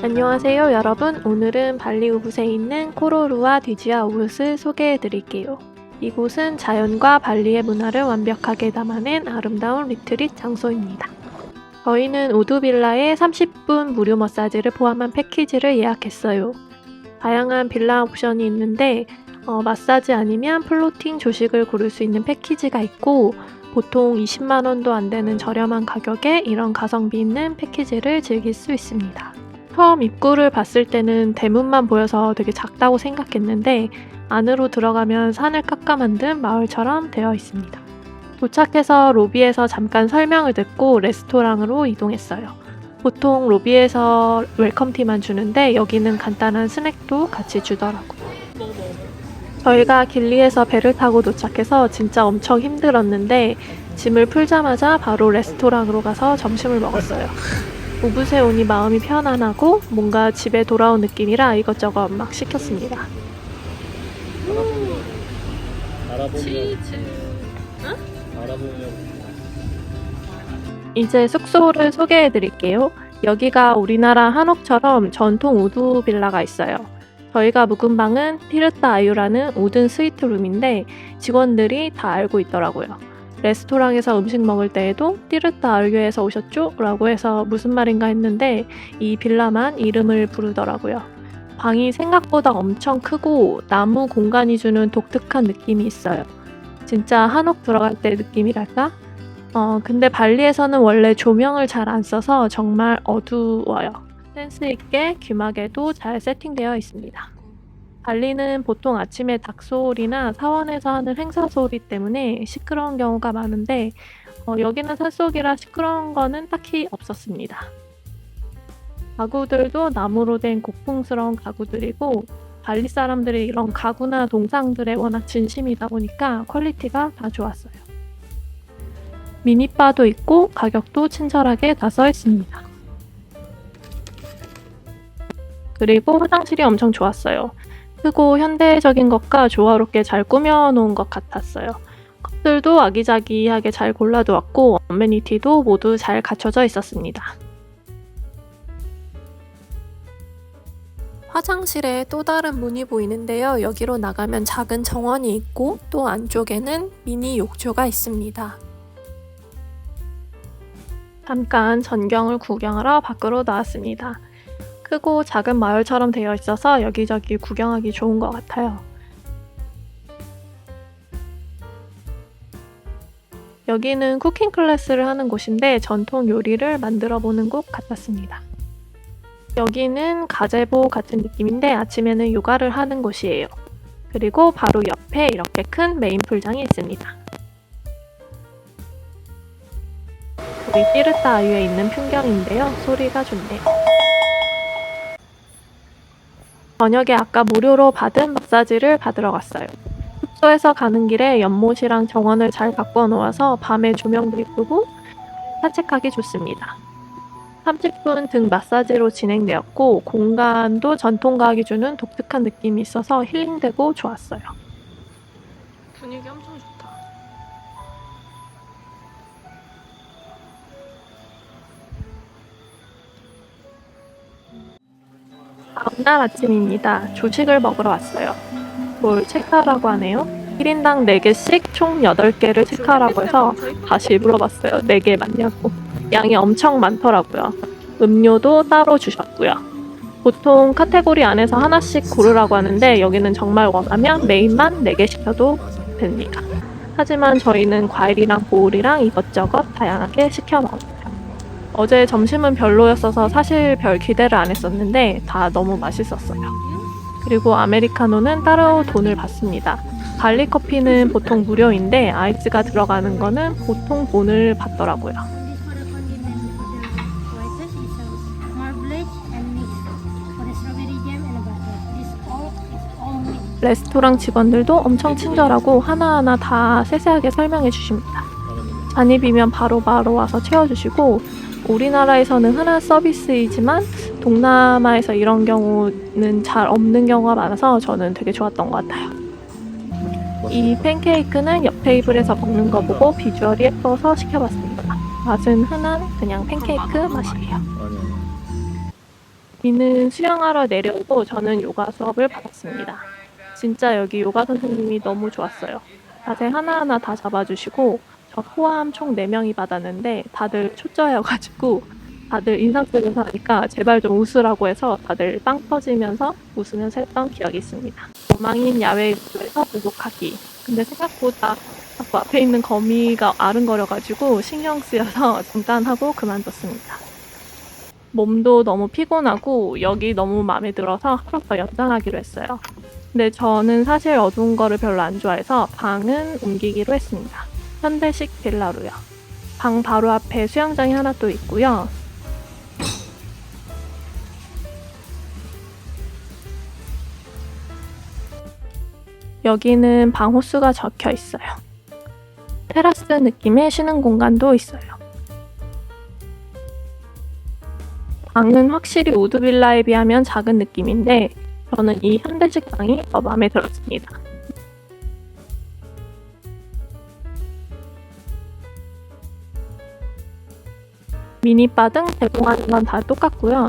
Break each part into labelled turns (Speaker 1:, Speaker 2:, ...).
Speaker 1: 안녕하세요 여러분. 오늘은 발리 우붓에 있는 코로루아 디지아 우붓을 소개해 드릴게요. 이곳은 자연과 발리의 문화를 완벽하게 담아낸 아름다운 리트릿 장소입니다. 저희는 우두빌라에 30분 무료 머사지를 포함한 패키지를 예약했어요. 다양한 빌라 옵션이 있는데 마사지 아니면 플로팅 조식을 고를 수 있는 패키지가 있고 보통 20만 원도 안 되는 저렴한 가격에 이런 가성비 있는 패키지를 즐길 수 있습니다. 처음 입구를 봤을 때는 대문만 보여서 되게 작다고 생각했는데 안으로 들어가면 산을 깎아 만든 마을처럼 되어 있습니다. 도착해서 로비에서 잠깐 설명을 듣고 레스토랑으로 이동했어요. 보통 로비에서 웰컴티만 주는데 여기는 간단한 스낵도 같이 주더라고요. 저희가 길리에서 배를 타고 도착해서 진짜 엄청 힘들었는데 짐을 풀자마자 바로 레스토랑으로 가서 점심을 먹었어요. 우붓에 오니 마음이 편안하고 뭔가 집에 돌아온 느낌이라 이것저것 막 시켰습니다. 치즈. 응? 이제 숙소를 소개해 드릴게요. 여기가 우리나라 한옥처럼 전통 우드 빌라가 있어요. 저희가 묵은 방은 티르타 아유라는 우든 스위트룸인데 직원들이 다 알고 있더라고요. 레스토랑에서 음식 먹을 때에도 티르타 아유에서 오셨죠? 라고 해서 무슨 말인가 했는데 이 빌라만 이름을 부르더라고요. 방이 생각보다 엄청 크고 나무 공간이 주는 독특한 느낌이 있어요. 진짜 한옥 들어갈 때 느낌이랄까? 근데 발리에서는 원래 조명을 잘 안 써서 정말 어두워요. 센스 있게 귀마개도 잘 세팅되어 있습니다. 발리는 보통 아침에 닭 소리나 사원에서 하는 행사 소리 때문에 시끄러운 경우가 많은데 여기는 산속이라 시끄러운 거는 딱히 없었습니다. 가구들도 나무로 된 고풍스러운 가구들이고 발리 사람들이 이런 가구나 동상들에 워낙 진심이다 보니까 퀄리티가 다 좋았어요. 미니바도 있고 가격도 친절하게 다 써 있습니다. 그리고 화장실이 엄청 좋았어요. 크고 현대적인 것과 조화롭게 잘 꾸며놓은 것 같았어요. 컵들도 아기자기하게 잘 골라두었고 어메니티도 모두 잘 갖춰져 있었습니다. 화장실에 또 다른 문이 보이는데요. 여기로 나가면 작은 정원이 있고 또 안쪽에는 미니 욕조가 있습니다. 잠깐 전경을 구경하러 밖으로 나왔습니다. 크고 작은 마을처럼 되어 있어서 여기저기 구경하기 좋은 것 같아요. 여기는 쿠킹 클래스를 하는 곳인데 전통 요리를 만들어 보는 곳 같았습니다. 여기는 가제보 같은 느낌인데 아침에는 요가를 하는 곳이에요. 그리고 바로 옆에 이렇게 큰 메인 풀장이 있습니다. 우리 티르타 아유에 있는 풍경인데요. 소리가 좋네요. 저녁에 아까 무료로 받은 마사지를 받으러 갔어요. 숙소에서 가는 길에 연못이랑 정원을 잘 바꿔 놓아서 밤에 조명도 예쁘고 산책하기 좋습니다. 30분 등 마사지로 진행되었고 공간도 전통과학이 주는 독특한 느낌이 있어서 힐링되고 좋았어요. 분위기 엄청 좋다. 다음날 아침입니다. 조식을 먹으러 왔어요. 뭘 체크하라고 하네요. 1인당 4개씩 총 8개를 체크하라고 해서 다시 물어봤어요. 4개 맞냐고. 양이 엄청 많더라고요. 음료도 따로 주셨고요. 보통 카테고리 안에서 하나씩 고르라고 하는데 여기는 정말 원하면 메인만 4개 시켜도 됩니다. 하지만 저희는 과일이랑 보울이랑 이것저것 다양하게 시켜 먹었어요. 어제 점심은 별로였어서 사실 별 기대를 안 했었는데 다 너무 맛있었어요. 그리고 아메리카노는 따로 돈을 받습니다. 발리 커피는 보통 무료인데 아이스가 들어가는 거는 보통 돈을 받더라고요. 레스토랑 직원들도 엄청 친절하고 하나하나 다 세세하게 설명해 주십니다. 잔입이면 바로바로 와서 채워주시고 우리나라에서는 흔한 서비스이지만 동남아에서 이런 경우는 잘 없는 경우가 많아서 저는 되게 좋았던 것 같아요. 이 팬케이크는 옆 테이블에서 먹는 거 보고 비주얼이 예뻐서 시켜봤습니다. 맛은 흔한 그냥 팬케이크 맛이에요. 비는 수영하러 내려오고 저는 요가 수업을 받았습니다. 진짜 여기 요가 선생님이 너무 좋았어요. 자세 하나하나 다 잡아주시고 저 포함 총 4명이 받았는데 다들 초짜여가지고 다들 인상 쓰면서 하니까 제발 좀 웃으라고 해서 다들 빵 터지면서 웃으면서 했던 기억이 있습니다. 엉망인 야외 육조에서 보복하기. 근데 생각보다 자꾸 앞에 있는 거미가 아른거려가지고 신경 쓰여서 잠깐 하고 그만뒀습니다. 몸도 너무 피곤하고 여기 너무 마음에 들어서 하루 더 연장하기로 했어요. 근데 저는 사실 어두운 거를 별로 안 좋아해서 방은 옮기기로 했습니다. 현대식 빌라로요. 방 바로 앞에 수영장이 하나 또 있고요. 여기는 방 호수가 적혀 있어요. 테라스 느낌의 쉬는 공간도 있어요. 방은 확실히 우드빌라에 비하면 작은 느낌인데 저는 이 현대식 방이 더 마음에 들었습니다. 미니바 등 제공하는 건 다 똑같고요.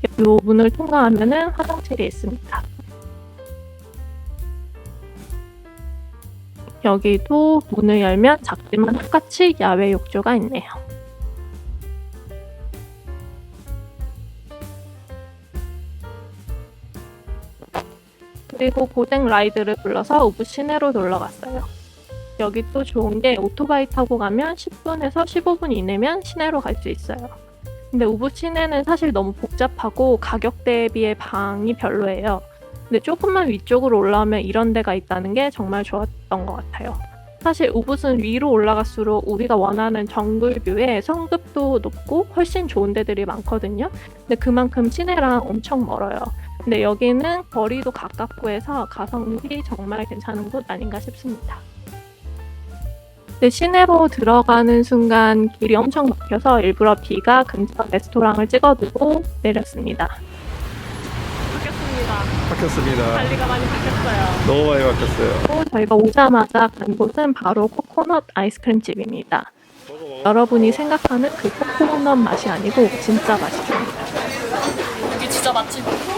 Speaker 1: 이 문을 통과하면 화장실이 있습니다. 여기도 문을 열면 작지만 똑같이 야외 욕조가 있네요. 그리고 고생 라이드를 불러서 우붓 시내로 놀러 갔어요. 여기 또 좋은 게 오토바이 타고 가면 10분에서 15분 이내면 시내로 갈 수 있어요. 근데 우붓 시내는 사실 너무 복잡하고 가격 대비의 방이 별로예요. 근데 조금만 위쪽으로 올라오면 이런 데가 있다는 게 정말 좋았던 것 같아요. 사실 우붓은 위로 올라갈수록 우리가 원하는 정글 뷰에 성급도 높고 훨씬 좋은 데들이 많거든요. 근데 그만큼 시내랑 엄청 멀어요. 근데 여기는 거리도 가깝고 해서 가성비 정말 괜찮은 곳 아닌가 싶습니다. 근데 시내로 들어가는 순간 길이 엄청 막혀서 일부러 비가 근처 레스토랑을 찍어두고 내렸습니다.
Speaker 2: 바뀌었습니다.
Speaker 1: 발리가 많이 바뀌었어요.
Speaker 2: 너무 많이 바뀌었어요.
Speaker 1: 또 저희가 오자마자 간 곳은 바로 코코넛 아이스크림 집입니다. 여러분이 생각하는 그 코코넛 맛이 아니고 진짜 맛있습니다.
Speaker 3: 여기 진짜 맛집입니다.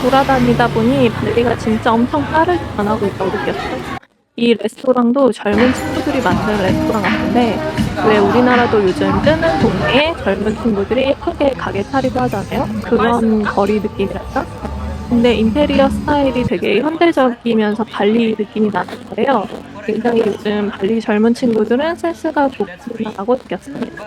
Speaker 1: 돌아다니다 보니 발리가 진짜 엄청 빠르게 변하고 있다고 느꼈어요. 이 레스토랑도 젊은 친구들이 만든 레스토랑 같은데 왜 우리나라도 요즘 뜨는 동네에 젊은 친구들이 예쁘게 가게 차리고 하잖아요. 그런 거리 느낌이랄까? 근데 인테리어 스타일이 되게 현대적이면서 발리 느낌이 나는 거예요. 굉장히 요즘 발리 젊은 친구들은 센스가 좋구나라고 느꼈습니다.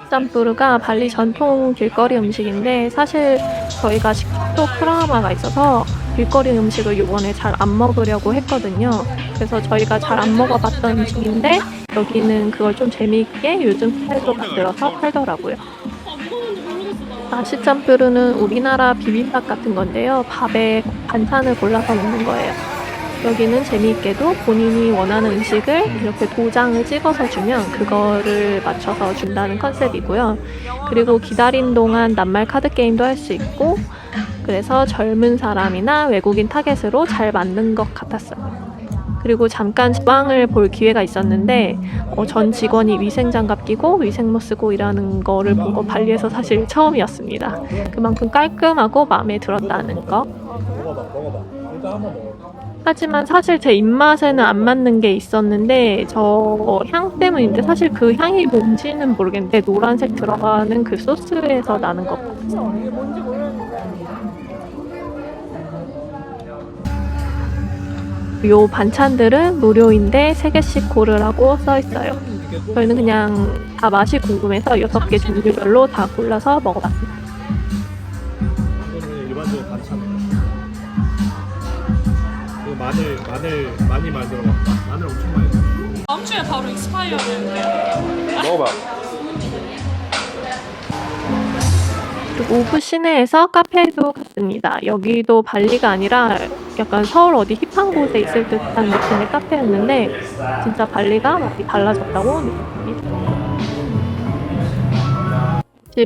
Speaker 1: 짬뿌르가 발리 전통 길거리 음식인데 사실 저희가 식초 프라하마가 있어서 길거리 음식을 이번에 잘 안 먹으려고 했거든요. 그래서 저희가 잘 안 먹어봤던 음식인데 여기는 그걸 좀 재미있게 요즘 스타일로 만들어서 팔더라고요. 나시 짬뿌르는 우리나라 비빔밥 같은 건데요. 밥에 반찬을 골라서 먹는 거예요. 여기는 재미있게도 본인이 원하는 음식을 이렇게 도장을 찍어서 주면 그거를 맞춰서 준다는 컨셉이고요. 그리고 기다린 동안 낱말 카드 게임도 할 수 있고 그래서 젊은 사람이나 외국인 타겟으로 잘 맞는 것 같았어요. 그리고 잠깐 주방을 볼 기회가 있었는데 전 직원이 위생장갑 끼고 위생모 쓰고 일하는 거를 본 거 발리에서 사실 처음이었습니다. 그만큼 깔끔하고 마음에 들었다는 거. 하지만 사실 제 입맛에는 안 맞는 게 있었는데 저 향 때문인데 사실 그 향이 뭔지는 모르겠는데 노란색 들어가는 그 소스에서 나는 것 같아요. 요 반찬들은 무료인데 3개씩 고르라고 써있어요. 저희는 그냥 다 맛이 궁금해서 6개 종류별로 다 골라서 먹어봤습니다.
Speaker 2: 이거는 일반적으로 반찬. 이거 마늘 많이 들어갔다. 마늘 엄청 많이 들어갔다.
Speaker 3: 다음 주에 바로 익스파이어 되는데.
Speaker 2: 먹어봐.
Speaker 1: 그리고 오브 시내에서 카페도 갔습니다. 여기도 발리가 아니라 약간 서울 어디 힙한 곳에 있을 듯한 느낌의 카페였는데 진짜 발리가 많이 달라졌다고 느꼈습니다.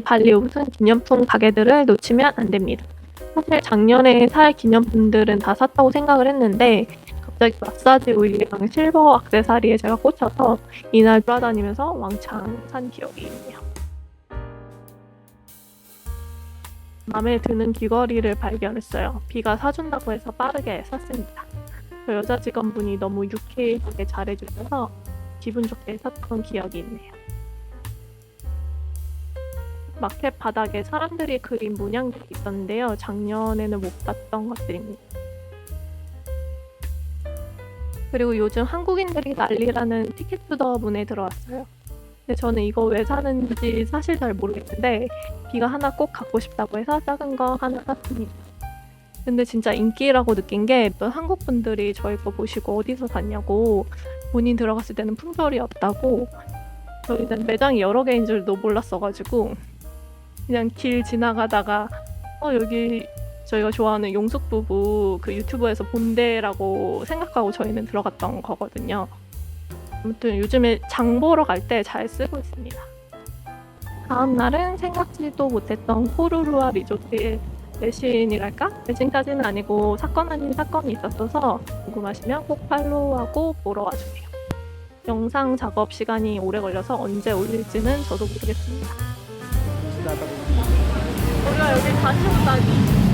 Speaker 1: 발리 옷은 기념품 가게들을 놓치면 안 됩니다. 사실 작년에 살 기념품들은 다 샀다고 생각을 했는데 갑자기 마사지 오일이랑 실버 액세서리에 제가 꽂혀서 이날 돌아다니면서 왕창 산 기억이 있네요. 마음에 드는 귀걸이를 발견했어요. 비가 사준다고 해서 빠르게 샀습니다. 저 여자 직원분이 너무 유쾌하게 잘해주셔서 기분 좋게 샀던 기억이 있네요. 마켓 바닥에 사람들이 그린 문양들이 있었는데요. 작년에는 못 봤던 것들입니다. 그리고 요즘 한국인들이 난리라는 티켓 투더 문에 들어왔어요. 근데 저는 이거 왜 사는지 사실 잘 모르겠는데 비가 하나 꼭 갖고 싶다고 해서 작은 거 하나 샀습니다. 근데 진짜 인기라고 느낀 게 또 한국 분들이 저희 거 보시고 어디서 샀냐고 본인 들어갔을 때는 품절이 없다고 저희는 매장이 여러 개인 줄도 몰랐어가지고 그냥 길 지나가다가 여기 저희가 좋아하는 용숙 부부 그 유튜브에서 본데라고 생각하고 저희는 들어갔던 거거든요. 아무튼 요즘에 장 보러 갈 때 잘 쓰고 있습니다. 다음 날은 생각지도 못했던 코루루아 리조트의 매신이랄까? 매신까지는 아니고 사건 아닌 사건이 있었어서 궁금하시면 꼭 팔로우하고 보러 와주세요. 영상 작업 시간이 오래 걸려서 언제 올릴지는 저도 모르겠습니다. 우리가 여기 다시 온다니